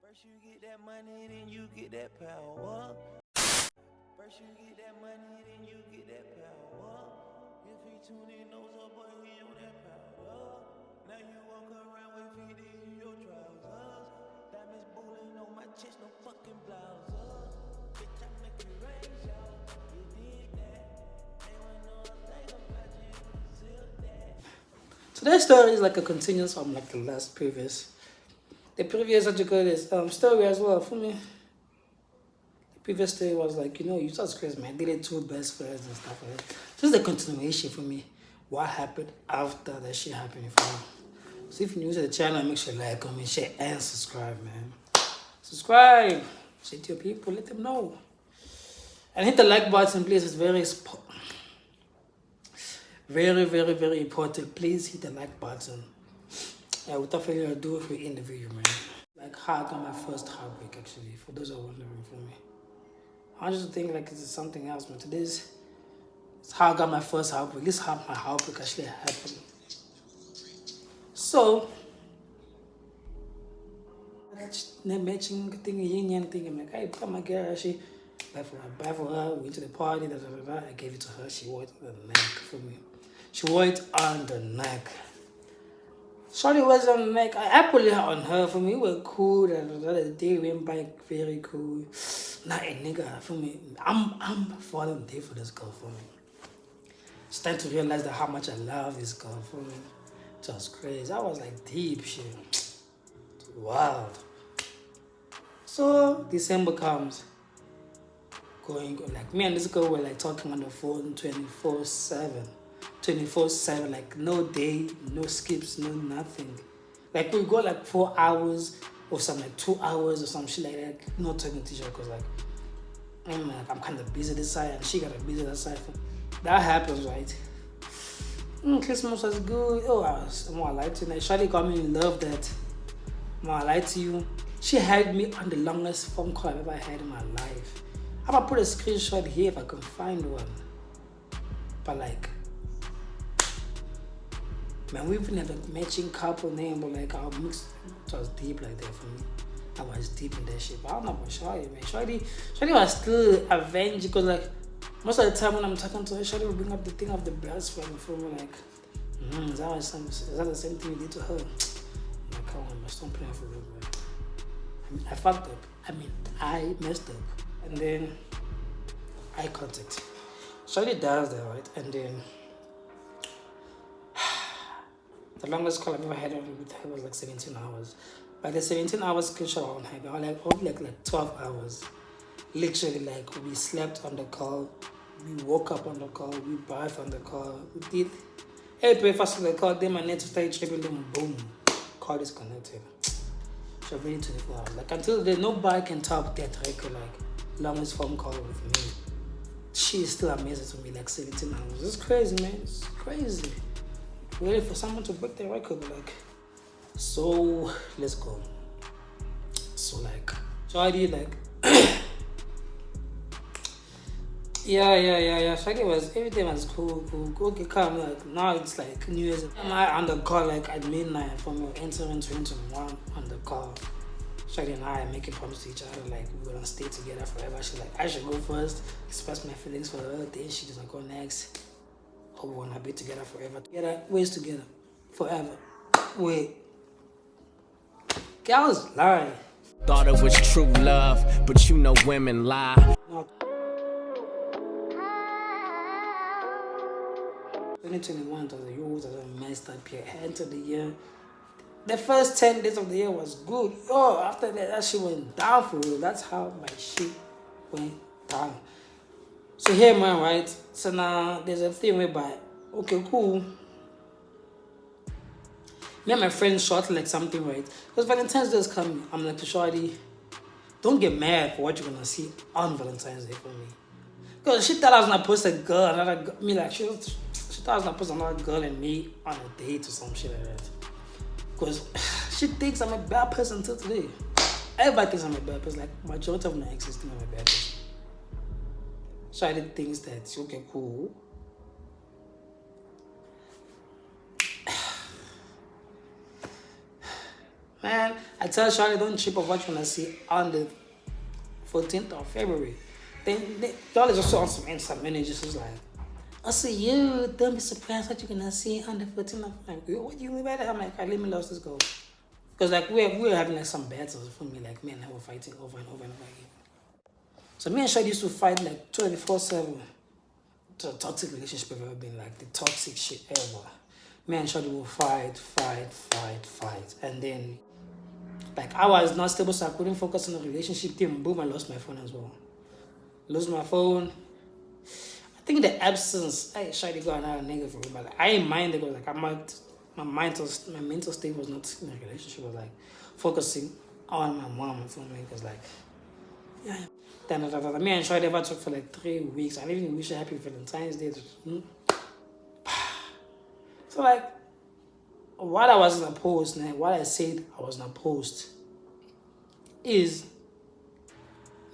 First you get that money, then you get that power. First you get that money, then you get that power. If he tune in nose up, boy, he on that powder. Now you walk around with feet in your trousers. Diamonds bullying on my chest, no fucking blouse. Bitch, I make it rain, y'all. You did that. They went on later, but you concealed that. So that story is like a continuous from like the previous what you call this story as well for me. The previous story was like, you just crazy, man. They did two best friends and stuff like that. Just a continuation for me. What happened after that shit happened for me. So if you're new to the channel, make sure you like, comment, share, and subscribe, man. Subscribe. Say to your people, let them know. And hit the like button, please. It's very, very, very important. Please hit the like button. Yeah, without further ado, we end the video, man. Like how I got my first heartbreak, actually. For those who are wondering for me, I just think like it's something else, man. Today's it's how I got my first heartbreak. This is how my heartbreak actually happened. So, matching thing, union thing. I'm like, hey, my girl, she buy for her. We went to the party. I gave it to her. She wore it on the neck for me. She wore it on the neck. Shorty was on the neck. I put it on her for me. We were cool. The day went by very cool. Not a nigga for me. I'm falling deep for this girl for me. Starting to realize that how much I love this girl for me. Just crazy. I was like deep shit. Wild. So December comes. Going like me and this girl were like talking on the phone 24/7. 24/7, like no day, no skips, no nothing. Like we go like 4 hours or some like 2 hours or some shit like that. Not talking to each other because like I'm kind of busy this side and she got a busy that side. That happens, right? Christmas was good. Oh, I lied to you. Like, Shawty got me in love that. I lied to you. She had me on the longest phone call I've ever had in my life. I'm gonna put a screenshot here if I can find one. But like, man, we even have a matching couple name, but like our mix was deep like that for me. I was deep in that shit. But I don't know about Shawty, man. Shawty was still avenged because like most of the time when I'm talking to her, Shawty will bring up the thing of the best friend for me. Like, is that the same thing you did to her? I'm like, come on, man, don't play for real, man. I mean, I fucked up. I messed up. And then eye contact. Shawty does that, right? And then the longest call I've ever had with her was like 17 hours. By the 17 hours screenshot on her, I was like 12 hours. Literally, like, we slept on the call, we woke up on the call, we bathed on the call, we did breakfast on the call, then my net started tripping, then boom, call disconnected. So really 24 hours. Like, until then, nobody can top that record, like, longest phone call with me. She is still amazing to me, like 17 hours. It's crazy, man. It's crazy. Ready for someone to break their record, like. So let's go. So like, Shawty like, yeah. Shawty was, everything was cool. Okay, come, like now it's like New Year's. I'm on the call like at midnight for me entering 2021 on the call. Shawty and I are making promises to each other like we're gonna stay together forever. She's like, I should go first, express my feelings for her. Then she's gonna go next. Oh, we wanna be together forever. Together, ways together, forever. Wait. Girls lie. Thought it was true love, but you know women lie. No. 2021 was a year was a messed up year. End of the year. The first 10 days of the year was good. Oh, after that shit went down for real. That's how my shit went down. So here, man, right? So now there's a thing whereby, okay, cool. Me and my friends shot like something, right? Because Valentine's Day is coming. I'm like to Shawty, don't get mad for what you're gonna see on Valentine's Day for me. Because she thought I was gonna post a girl, another girl, me like she thought I was gonna post another girl and me on a date or some shit like that. Because she thinks I'm a bad person until today. Everybody thinks I'm a bad person. Like majority of my exes think I'm a bad person. Shawty thinks that okay, cool. Man, I tell Charlie, don't trip of what you wanna see on the 14th of February. Then y'all is also on some energy. She's like, I see you. Don't be surprised what you're gonna see on the 14th of. Like, what do you mean by that? I'm like, let me lose this goal. Because like we're having like some battles for me, like me and her were fighting over and over and over again. So me and Shadi used to fight like 24/7. The toxic relationship have ever been, like the toxic shit ever. Me and Shadi will fight, and then like I was not stable, so I couldn't focus on the relationship. Then boom, I lost my phone as well. Lose my phone. I think the absence, I Shadi got another nigga for me, but like, I ain't mind it because like my mental state was not in a relationship. I was like focusing on my mom and family because like yeah. Then me and Shadi never talked for like 3 weeks. I didn't even wish her happy Valentine's Day. So like what I was in a post, what I said I was in a post is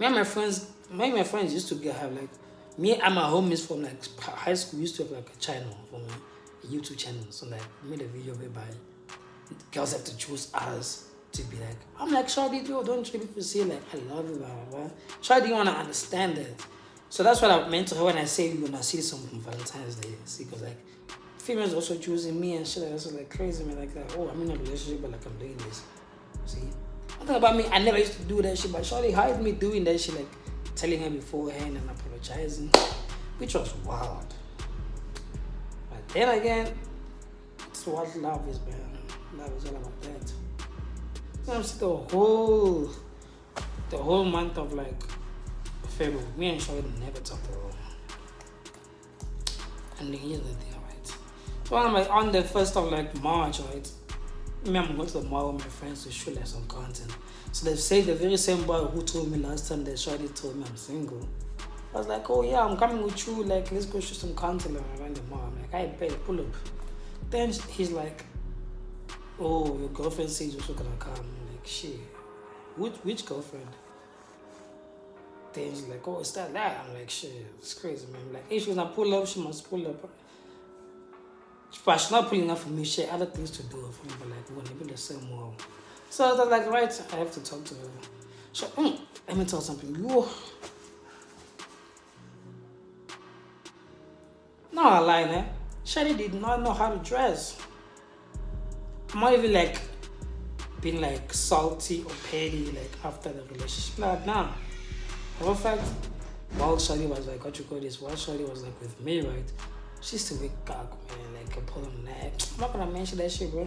me and my friends used to have like me and my homies from like high school used to have like a channel for me, a YouTube channel. So like we made a video whereby girls have to choose us to be like, I'm like, Shadi, don't you people say like I love you, blah blah blah. Shadi, you wanna understand that. So that's what I meant to her when I say you're gonna see something from Valentine's Day. See, because like females also choosing me and shit. That's like crazy, man. Like oh, I'm in a relationship, but like I'm doing this. See, one thing about me, I never used to do that shit, but Shawty hired me doing that shit, like telling her beforehand and apologizing, which was wild. But then again, it's what love is, man. Love is all about that. You know, I'm saying the whole month of like February, me and Shawty never talked at all. And then here's the thing, right? So I'm like on the 1st of like March, right? Me, I'm going to the mall with my friends to shoot like some content. So they say the very same boy who told me last time that Shawty told me I'm single. I was like, oh yeah, I'm coming with you. Like, let's go shoot some content around the mall. I'm like, I bet, pull up. Then he's like, oh, your girlfriend says you're also gonna come. I'm like, shit, which girlfriend? Then he's like, oh, is that? I'm like, shit, it's crazy, man. I'm like, if she's not pull up, she must pull up. But she's not pulling up for me. She had other things to do for me, but like we're gonna be the same world. So I was like, right, I have to talk to her. So let me tell you something. No, I lie, man. Shadi did not know how to dress. I'm not even like being like salty or petty like after the relationship. Like nah. In fact, while Shadi was like, what you call this? While Shadi was like with me, right? She used to wake up, man, like a pull on neck. I'm not gonna mention that shit, bro.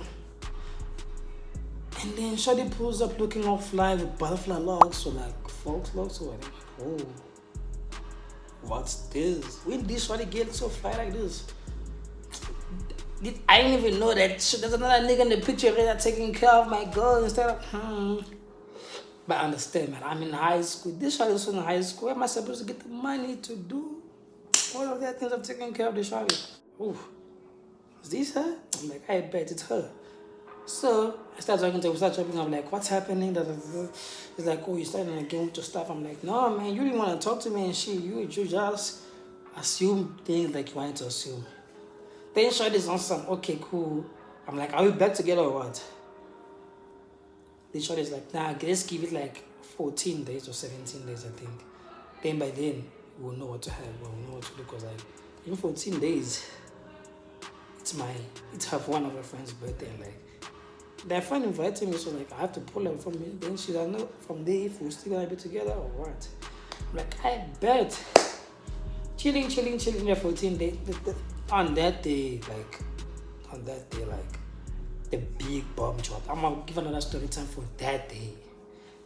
And then Shadi pulls up looking all fly with butterfly locks or like fox locks or whatever. Oh, what's this? When did Shadi get so fly like this? I didn't even know that shit. There's another nigga in the picture right taking care of my girl instead of But I understand, man. I'm in high school. This Shadi is in high school. Where am I supposed to get the money to do all of that things of taking care of the Shawty? Ooh, is this her? I'm like, I bet it's her. So I start talking to her, we start talking, I'm like, what's happening? He's like, oh, you starting again with your stuff. I'm like, no, man, you didn't want to talk to me and shit. You just assume things like you wanted to assume. Then Shawty's on some, okay, cool. I'm like, are we back together or what? Then Shawty's like, nah, let's give it like 14 days or 17 days, I think. Then by then, we'll know what to have, we'll know what to do, because like, in 14 days, it's one of her friend's birthday, like, their friend invited me, so like, I have to pull her from me. Then she's like, no, from there, if we're still gonna be together or what? I'm like, I bet. Chilling there 14 days. On that day, like, the big bomb drop. I'm gonna give another story time for that day.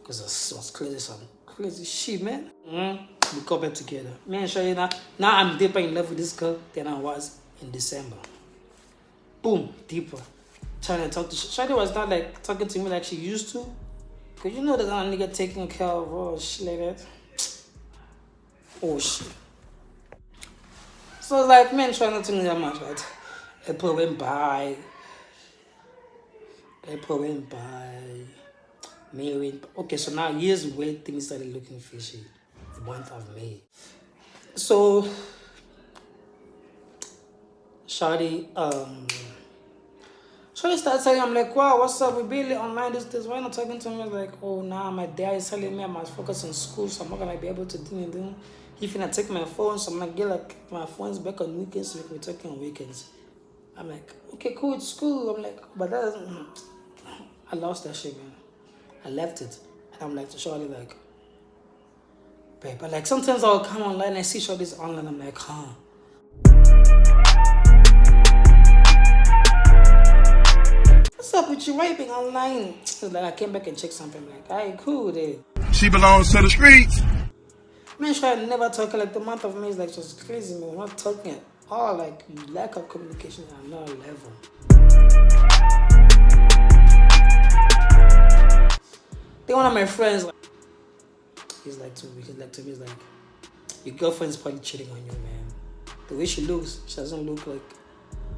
Because it was crazy, some crazy shit, man. We got back together. Me and Shawty now I'm deeper in love with this girl than I was in December. Boom, deeper. Trying to talk to Shawty was not like talking to me like she used to. Cause you know that nigga taking care of all shit like that. Oh shit. So like, man, trying not to know that much, right? April went by. May went by. Okay, so now here's where things started looking fishy. The month of May. So Shawty, So I start saying, I'm like, wow, what's up? We barely online this. Why not talking to me? Like, oh, nah, my dad is telling me I must focus on school, so I'm not gonna be able to do anything. He finna take my phone, so I'm gonna get like my phone's back on weekends, so we can be talking on weekends. I'm like, okay, cool, it's school. I'm like, but that doesn't. I lost that shit, man. I left it. And I'm like to Shorty, like, babe, but like sometimes I'll come online and I see Shorty's online, I'm like, huh. What's up with you? Why you being online? So like I came back and checked something. I'm like, alright, cool, dude. She belongs to the streets. Man, sure I never talk like the month of May is like just crazy, man. We're not talking at all, like lack of communication at another level. Then one of my friends, like, he's like to me, he's like, your girlfriend's probably cheating on you, man. The way she looks, she doesn't look like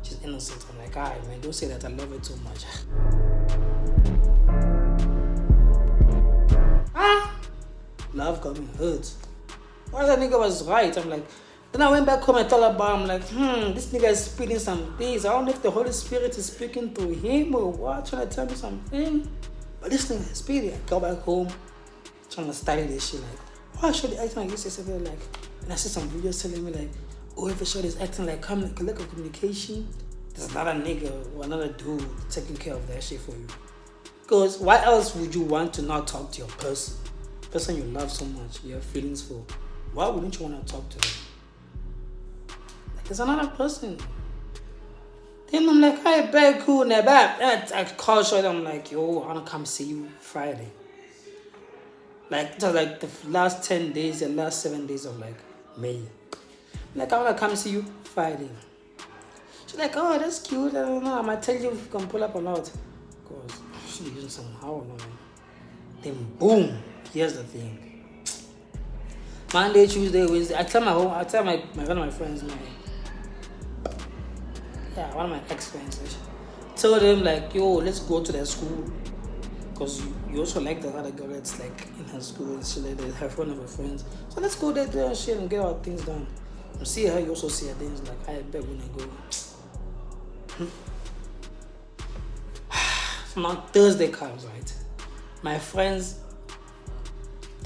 she's innocent. I'm like, alright, man, don't say that. I love her too much. Love got me hurt. Why that nigga was right? I'm like, then I went back home and thought about him, like, this nigga is speaking some things. I don't know if the Holy Spirit is speaking through him or what, trying to tell me something. But this nigga is speaking. I go back home, trying to study this shit, like, why should they acting like this? Like, and I see some videos telling me, like, oh, if a short is acting like lack of communication, there's another nigga or another dude taking care of that shit for you. Because why else would you want to not talk to your person you love so much, you have feelings for? Why wouldn't you want to talk to them? Like, there's another person. Then I'm like, hey, babe, cool, now, babe. I call Shorty, I'm like, yo, I want to come see you Friday. Like, it was like the last 10 days, the last 7 days of like May. Like, I want to come see you Friday. She's like, oh, that's cute. I don't know. I might tell you if you can pull up or not. Because she's using some how, man. Then, boom, here's the thing. Monday, Tuesday, Wednesday. I tell one of my friends, one of my ex-friends. Tell them, like, yo, let's go to their school. Because you also like the other girl that's like in her school and she like one of her friends. So let's go there and shit and get our things done. You see her, you also see her things like, I bet when I go. So now Thursday comes, right? My friends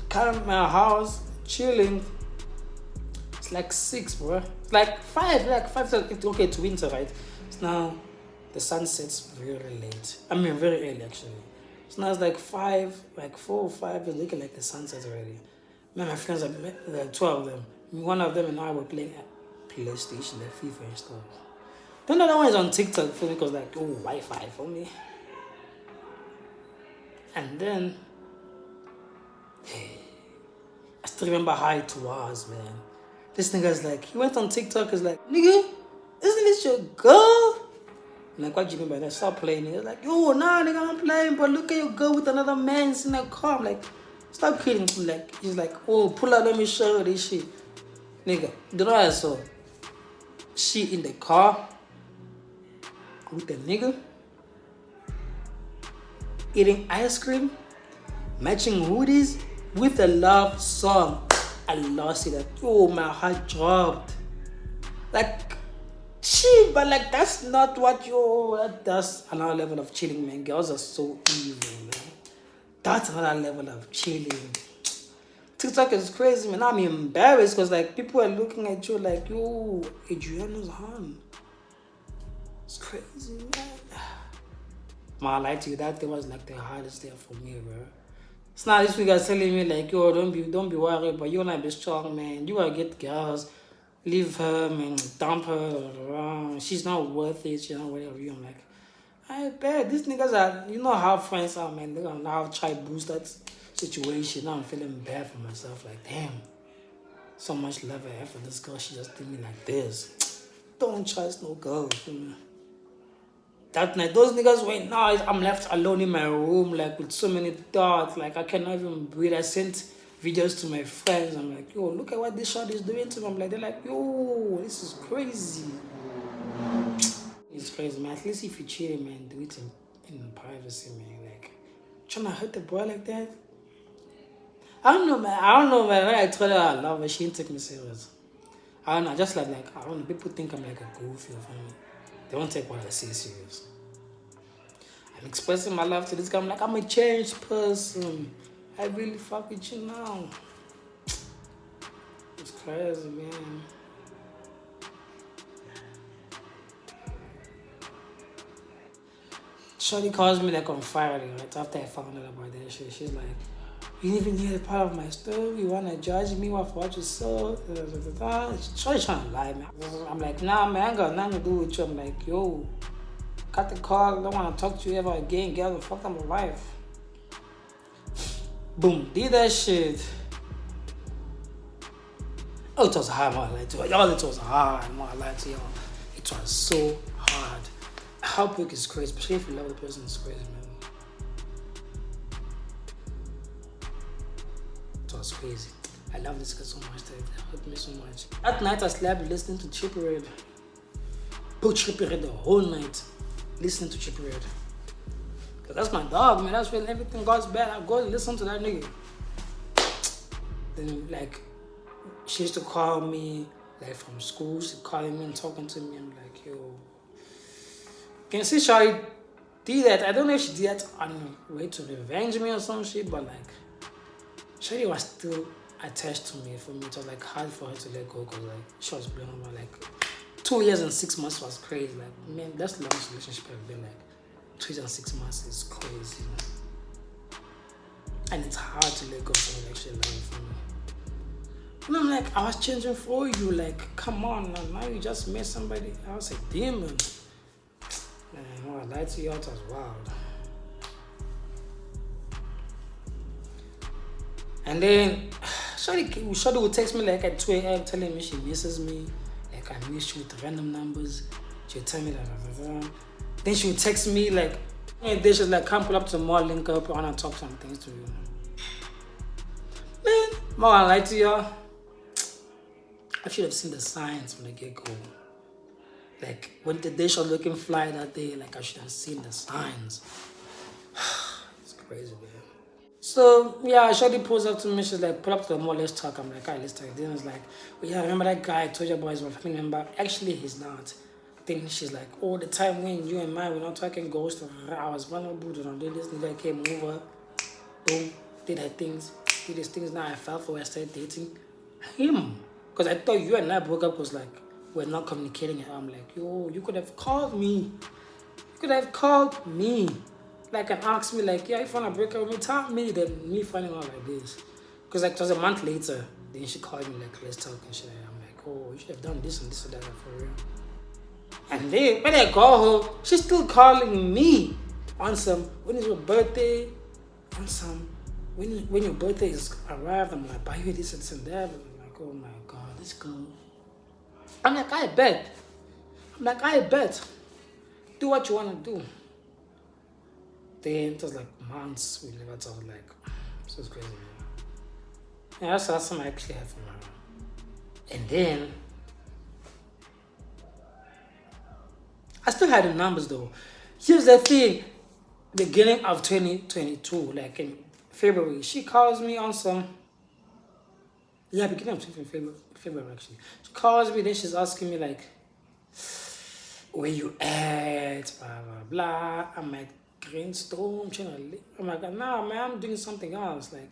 come to my house, chilling. It's like 6, bro. It's like 5, it's okay, it's winter, right? So now the sun sets very late. I mean, very early actually. So now it's like 4 or 5, it's looking like the sunset already. Man, my friends are like 12 of them. One of them and I were playing at PlayStation, like FIFA and stuff. Then the other one is on TikTok for me because like, oh, Wi-Fi for me. And then, I still remember how it was, man. This nigga's like, he went on TikTok, is like, nigga, isn't this your girl? I'm like, what do you mean by that? Stop playing. He's like, yo, nah, nigga, I'm playing, but look at your girl with another man in the car. I'm like, stop kidding. Like, he's like, oh, pull out, let me show you this shit. Nigga, you know what I saw? She in the car with the nigga eating ice cream, matching hoodies with a love song. I lost it. Like, oh, my heart dropped. Like, chill, but like that's not what that's another level of chilling, man. Girls are so evil, man. That's another level of chilling. TikTok is crazy, man. I'm embarrassed because like people are looking at you like, yo, Adriana's home. It's crazy, man. Man, I lied to you, that day was like the hardest day for me, bro. It's not this week guys telling me like, yo, don't be worried, but you're not be strong, man. You gotta get girls. Leave her, man, dump her, she's not worth it, she's not whatever you. I'm like, I bet these niggas are, you know how friends are, man. They're gonna now try to boost that situation. Now I'm feeling bad for myself, like, damn, so much love I have for this girl, she just did me like this. Don't trust no girl, you know? That night, those niggas went, now I'm left alone in my room, like, with so many thoughts, like, I cannot even breathe. I sent videos to my friends. I'm like, yo, look at what this shot is doing to me. I'm like, they're like, yo, this is crazy. It's crazy, man. At least if you cheat, man, do it in privacy, man. Like, trying to hurt the boy like that. I don't know, man. When I told her I love her, she didn't take me serious. I don't know. Just like I don't know. People think I'm like a goofy or something. They won't take what I say serious. I'm expressing my love to this guy. I'm like, I'm a changed person. I really fuck with you now. It's crazy, man. Shorty calls me like on Friday, right after I found out about that shit. She's like, you didn't even hear part of my story. You wanna judge me off what you saw? Shorty trying to lie, man. I'm like, nah, man, I ain't got nothing to do with you. I'm like, yo, cut the call. Don't wanna talk to you ever again. Get the fuck out of my life. Boom, did that shit. Oh, it was hard, man. Like, y'all, it was hard, man. I lied to y'all. It was so hard. Heartbreak is crazy, especially if you love the person. It's crazy, man. It was crazy. I love this guy so much. It helped me so much. That night I slept listening to Trippie Redd. Put Trippie Redd the whole night listening to Trippie Redd. Cause that's my dog, man. That's when everything goes bad. I go listen to that nigga. Then like, she used to call me like from school. She's calling me and talking to me. I'm like, yo. Can you see Shawty did that? I don't know if she did that on a way to revenge me or some shit, but like, Shawty was still attached to me. For me, it was like hard for her to let go because like she was blown over. Like 2 years and 6 months was crazy. Like, man, that's the longest relationship I've been. Like 2 years and 6 months is crazy, and it's hard to let go of someone actually loving for me. And I'm like, I was changing for you. Like, come on, now you just met somebody. I was a demon. Man, I lied to you, it was wild. And then, Shawty would text me like at 2 a.m. telling me she misses me. Like, I miss you with random numbers. She would tell me that. Then she would text me like, then she was like, come pull up to the mall, link up, I want to talk some things to you. Man, I lied to y'all. I should have seen the signs from the get-go. Like, when the day she was looking fly that day, like, I should have seen the signs. It's crazy, man. So, yeah, Shawty pulls up to me. She's like, pull up to the mall, let's talk. I'm like, all right, let's talk. Then it's like, well, yeah, remember that guy I told you about his family member? Actually, he's not. Then she's like, oh, the time when you and I were not talking ghost, I was vulnerable to them. Then this nigga came over, boom, did her things, did his things. Now I fell for her, I started dating him. Because I thought you and I broke up was like, we're not communicating. And I'm like, yo, you could have called me. You could have called me. Like, and asked me, like, yeah, if you want to break up with me, tell me. Then me finding out like this. Because, like, it was a month later. Then she called me, like, let's talk and shit. I'm like, oh, you should have done this and this and that for real. And then, when I call her, she's still calling me on some, when is your birthday? On some, when your birthday is arrived, I'm like, buy you this and that. I'm like, oh my God, this girl. I'm like, I bet. Do what you want to do. Then it was like months we never talked. Like, so it's crazy, man. Yeah, that's something I actually have from her. And then I still had the numbers though. Here's the thing. Beginning of 2022, like in February, she calls me on some. Yeah, beginning of February actually. She calls me, then she's asking me like, where you at? Blah blah blah. I'm like, Greenstone, I'm like, nah man, I'm doing something else. Like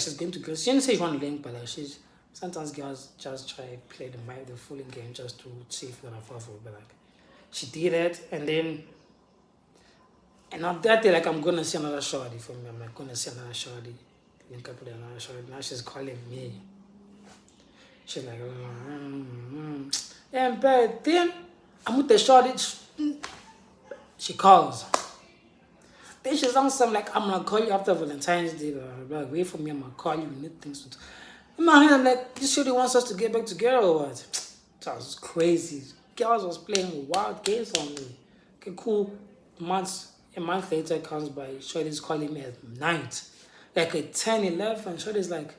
she's going to girls. She didn't say she want to link, but like she's sometimes girls just try to play the fooling game just to see if they're gonna fall for it. But like she did it, and on that day, like, I'm gonna see another shorty for me. I'm like, gonna see another shorty, link up with another shorty. Now she's calling me. She's like, yeah, but then I'm with the shorty. She calls. Then she's on some like, I'm gonna call you after Valentine's Day. Like, wait for me, I'm gonna call you. We need things to do. In my hand, I'm like, this shorty wants us to get back together or what? That was crazy. Girls was playing wild games on me. Okay, cool. A month later comes by, shorty's calling me at night. Like at 10, 11, shorty's like,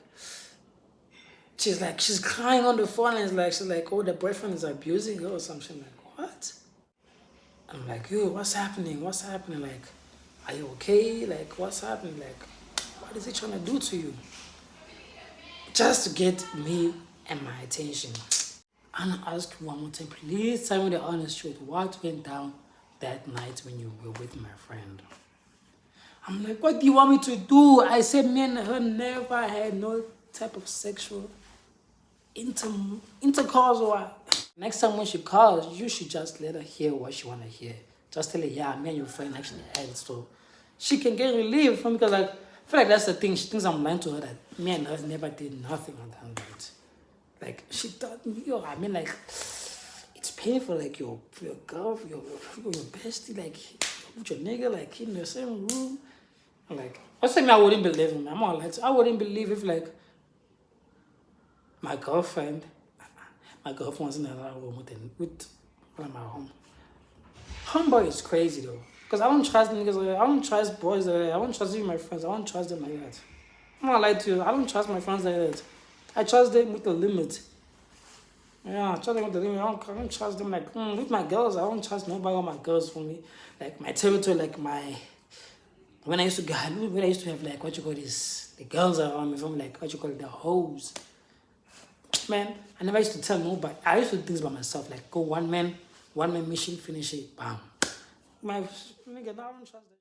she's crying on the phone and she's like, oh, the boyfriend is abusing her or something. Like, what? I'm like, yo, what's happening? Like, are you okay? Like, what's happening? Like, what is he trying to do to you? Just to get me and my attention. And I ask you one more time, please tell me the honest truth. What went down that night when you were with my friend. I'm like, what do you want me to do? I said, me and her never had no type of sexual intercourse or what. Next time when she calls, you should just let her hear what she want to hear. Just tell her, yeah, me and your friend actually had it, so she can get relief from, because like, I feel like that's the thing. She thinks I'm lying to her, that me and her never did nothing on that night. Like, she thought, yo, I mean, like, it's painful, like, your girl, your bestie, like, with your nigga, like, in the same room. I'm like, I said, I wouldn't believe him. I'm all like, I wouldn't believe if, like, my girlfriend was in another room with one of my homeboy is crazy, though. Because I don't trust niggas like that. I don't trust boys like that. I don't trust even my friends. I don't trust them like that. I'm not lying to you. I don't trust my friends like that. I trust them with the limit. Yeah, I trust them with the limit. I don't trust them like, with my girls, I don't trust nobody or my girls for me. Like, my territory, like, when I used to have, like, what you call this, the girls around me, from, like, what you call it, the hoes. Man, I never used to tell nobody. I used to do things by myself, like, go one man mission, finish it, bam. My nigga, I don't trust them.